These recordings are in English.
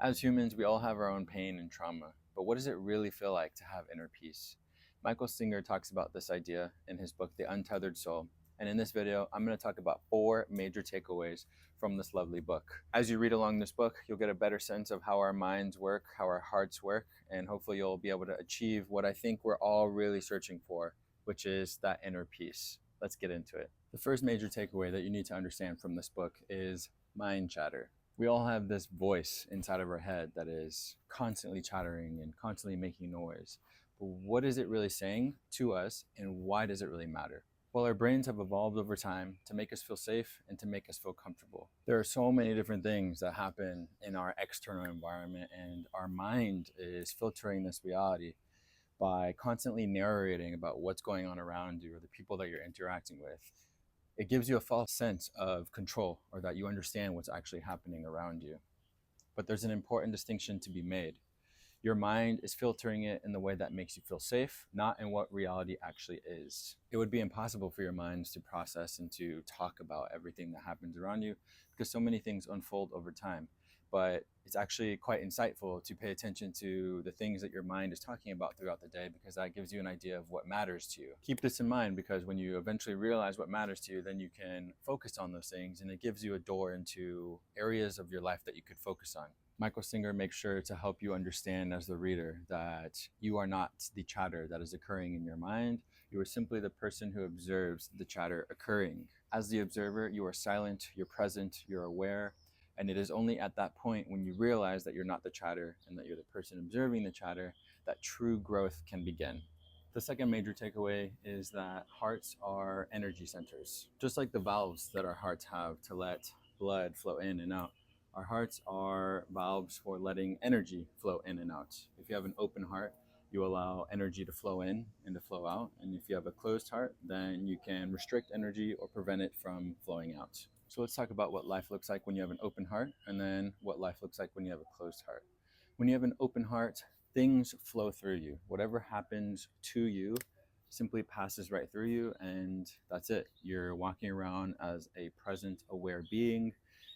As humans, we all have our own pain and trauma, but what does it really feel like to have inner peace? Michael Singer talks about this idea in his book, The Untethered Soul. And in this video, I'm going to talk about 4 major takeaways from this lovely book. As you read along this book, you'll get a better sense of how our minds work, how our hearts work, and hopefully you'll be able to achieve what I think we're all really searching for, which is that inner peace. Let's get into it. The first major takeaway that you need to understand from this book is mind chatter. We all have this voice inside of our head that is constantly chattering and constantly making noise. But what is it really saying to us, and why does it really matter? Well, our brains have evolved over time to make us feel safe and to make us feel comfortable. There are so many different things that happen in our external environment, and our mind is filtering this reality by constantly narrating about what's going on around you or the people that you're interacting with. It gives you a false sense of control or that you understand what's actually happening around you. But there's an important distinction to be made. Your mind is filtering it in the way that makes you feel safe, not in what reality actually is. It would be impossible for your minds to process and to talk about everything that happens around you because so many things unfold over time. But it's actually quite insightful to pay attention to the things that your mind is talking about throughout the day, because that gives you an idea of what matters to you. Keep this in mind, because when you eventually realize what matters to you, then you can focus on those things, and it gives you a door into areas of your life that you could focus on. Michael Singer makes sure to help you understand as the reader that you are not the chatter that is occurring in your mind. You are simply the person who observes the chatter occurring. As the observer, you are silent, you're present, you're aware, and it is only at that point when you realize that you're not the chatter and that you're the person observing the chatter that true growth can begin. The second major takeaway is that hearts are energy centers. Just like the valves that our hearts have to let blood flow in and out, our hearts are valves for letting energy flow in and out. If you have an open heart, you allow energy to flow in and to flow out. And if you have a closed heart, then you can restrict energy or prevent it from flowing out. So let's talk about what life looks like when you have an open heart, and then what life looks like when you have a closed heart. When you have an open heart, things flow through you. Whatever happens to you simply passes right through you, and that's it. You're walking around as a present, aware being,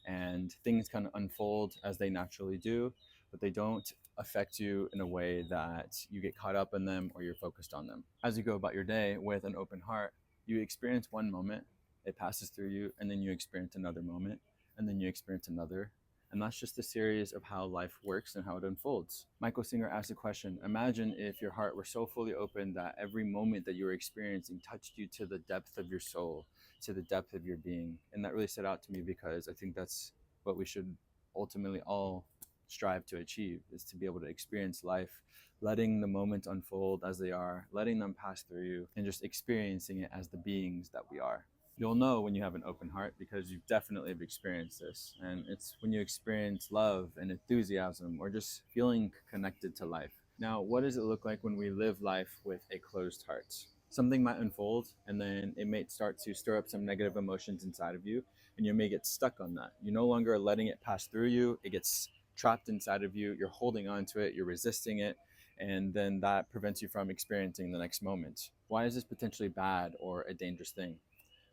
and things kind of unfold as they naturally do, but they don't affect you in a way that you get caught up in them or you're focused on them. As you go about your day with an open heart, you experience one moment, it passes through you, and then you experience another moment, and then you experience another. And that's just a series of how life works and how it unfolds. Michael Singer asked a question: imagine if your heart were so fully open that every moment that you were experiencing touched you to the depth of your soul, to the depth of your being. And that really stood out to me, because I think that's what we should ultimately all strive to achieve, is to be able to experience life, letting the moments unfold as they are, letting them pass through you, and just experiencing it as the beings that we are. You'll know when you have an open heart because you definitely have experienced this. And it's when you experience love and enthusiasm or just feeling connected to life. Now, what does it look like when we live life with a closed heart? Something might unfold, and then it may start to stir up some negative emotions inside of you, and you may get stuck on that. You're no longer letting it pass through you, it gets trapped inside of you, you're holding on to it, you're resisting it, and then that prevents you from experiencing the next moment. Why is this potentially bad or a dangerous thing?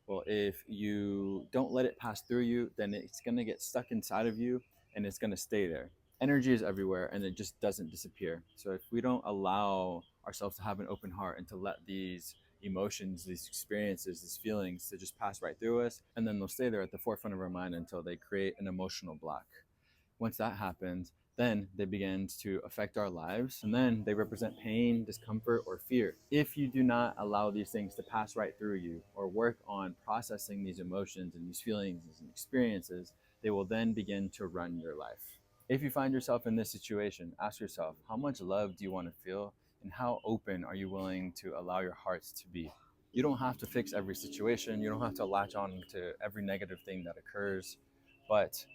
Well, if you don't let it pass through you, then it's going to get stuck inside of you and it's going to stay there. Energy is everywhere and it just doesn't disappear. So if we don't allow ourselves to have an open heart and to let these emotions, these experiences, these feelings to just pass right through us, and then they'll stay there at the forefront of our mind until they create an emotional block. Once that happens, then they begin to affect our lives, and then they represent pain, discomfort, or fear. If you do not allow these things to pass right through you or work on processing these emotions and these feelings and experiences, they will then begin to run your life. If you find yourself in this situation, ask yourself, how much love do you want to feel, and how open are you willing to allow your hearts to be? You don't have to fix every situation, you don't have to latch on to every negative thing that occurs, but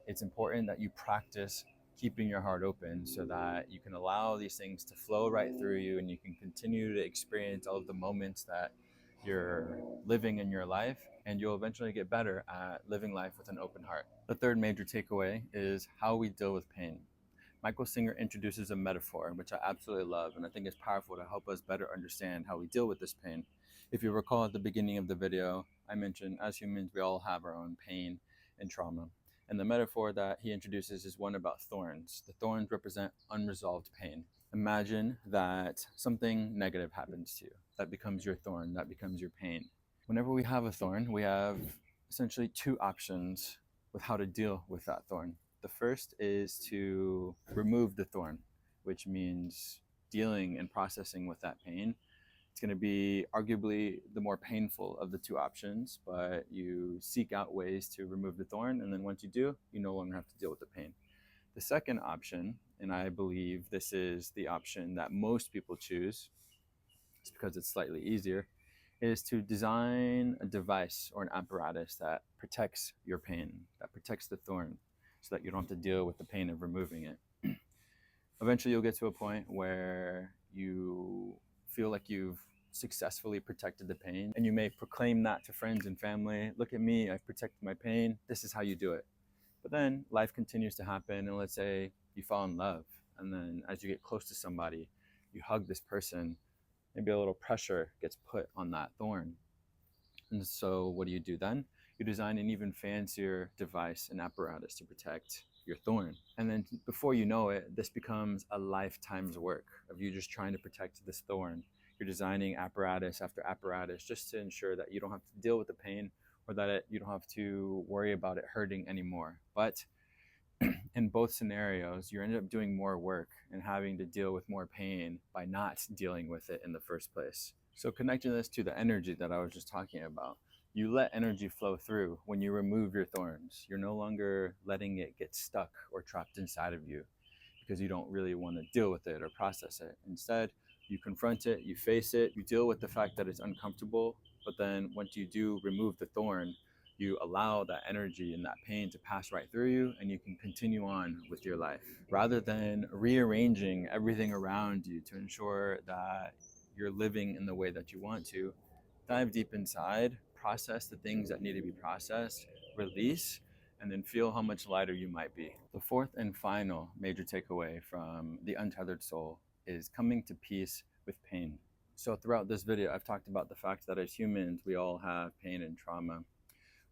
it's important that you practice keeping your heart open so that you can allow these things to flow right through you, and you can continue to experience all of the moments that you're living in your life, and you'll eventually get better at living life with an open heart. The third major takeaway is how we deal with pain. Michael Singer introduces a metaphor, which I absolutely love, and I think is powerful to help us better understand how we deal with this pain. If you recall at the beginning of the video, I mentioned as humans, we all have our own pain and trauma. And the metaphor that he introduces is one about thorns. The thorns represent unresolved pain. Imagine that something negative happens to you. That becomes your thorn, that becomes your pain. Whenever we have a thorn, we have essentially two options with how to deal with that thorn. The first is to remove the thorn, which means dealing and processing with that pain. It's going to be arguably the more painful of the two options, but you seek out ways to remove the thorn, and then once you do, you no longer have to deal with the pain. The second option, and I believe this is the option that most people choose, it's because it's slightly easier, is to design a device or an apparatus that protects your pain, that protects the thorn, so that you don't have to deal with the pain of removing it. Eventually, you'll get to a point where you feel like you've successfully protected the pain, and you may proclaim that to friends and family. Look at me, I've protected my pain. This is how you do it. But then life continues to happen, and let's say you fall in love, and then as you get close to somebody, you hug this person, maybe a little pressure gets put on that thorn. And so what do you do then? You design an even fancier device and apparatus to protect your thorn. And then before you know it, this becomes a lifetime's work of you just trying to protect this thorn. You're designing apparatus after apparatus just to ensure that you don't have to deal with the pain, or that you don't have to worry about it hurting anymore. But in both scenarios, you end up doing more work and having to deal with more pain by not dealing with it in the first place. So connecting this to the energy that I was just talking about, you let energy flow through when you remove your thorns. You're no longer letting it get stuck or trapped inside of you because you don't really want to deal with it or process it. Instead, you confront it, you face it, you deal with the fact that it's uncomfortable, but then once you do remove the thorn, you allow that energy and that pain to pass right through you, and you can continue on with your life. Rather than rearranging everything around you to ensure that you're living in the way that you want to, dive deep inside, process the things that need to be processed, release, and then feel how much lighter you might be. The fourth and final major takeaway from The Untethered Soul is coming to peace with pain. So throughout this video, I've talked about the fact that as humans, we all have pain and trauma.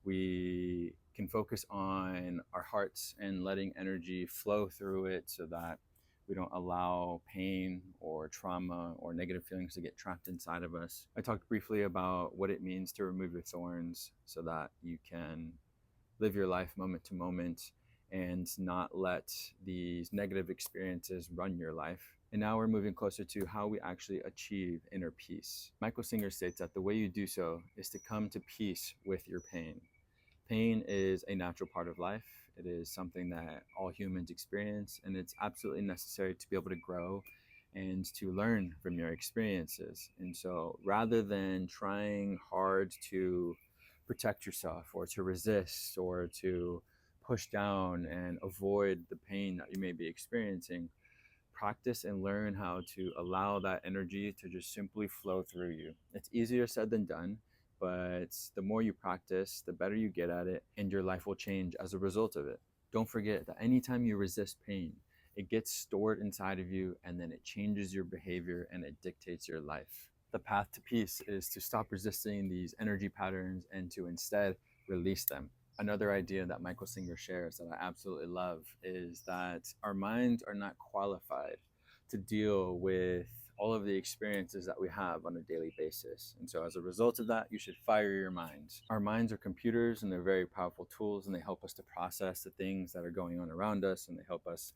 We can focus on our hearts and letting energy flow through it so that we don't allow pain or trauma or negative feelings to get trapped inside of us. I talked briefly about what it means to remove your thorns so that you can live your life moment to moment and not let these negative experiences run your life. And now we're moving closer to how we actually achieve inner peace. Michael Singer states that the way you do so is to come to peace with your pain. Pain is a natural part of life. It is something that all humans experience, and it's absolutely necessary to be able to grow and to learn from your experiences. And so rather than trying hard to protect yourself or to resist or to push down and avoid the pain that you may be experiencing, practice and learn how to allow that energy to just simply flow through you. It's easier said than done, but the more you practice, the better you get at it, and your life will change as a result of it. Don't forget that anytime you resist pain, it gets stored inside of you, and then it changes your behavior and it dictates your life. The path to peace is to stop resisting these energy patterns and to instead release them. Another idea that Michael Singer shares that I absolutely love is that our minds are not qualified to deal with all of the experiences that we have on a daily basis. And so as a result of that, you should fire your minds. Our minds are computers, and they're very powerful tools, and they help us to process the things that are going on around us, and they help us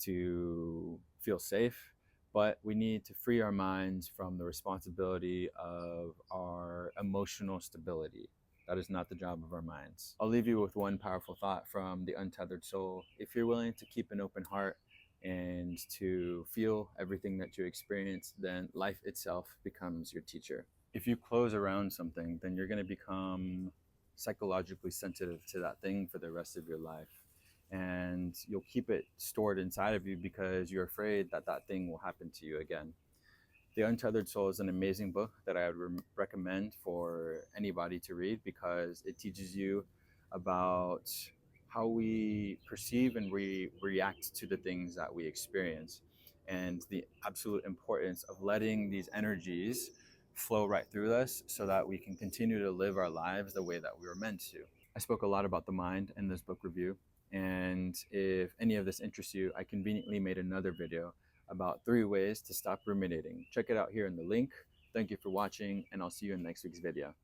to feel safe. But we need to free our minds from the responsibility of our emotional stability. That is not the job of our minds. I'll leave you with one powerful thought from The Untethered Soul. If you're willing to keep an open heart and to feel everything that you experience, then life itself becomes your teacher. If you close around something, then you're going to become psychologically sensitive to that thing for the rest of your life. And you'll keep it stored inside of you because you're afraid that that thing will happen to you again. The Untethered Soul is an amazing book that I would recommend for anybody to read because it teaches you about how we perceive and react to the things that we experience, and the absolute importance of letting these energies flow right through us so that we can continue to live our lives the way that we were meant to. I spoke a lot about the mind in this book review, And if any of this interests you, I conveniently made another video about 3 ways to stop ruminating. Check it out here in the link. Thank you for watching, and I'll see you in next week's video.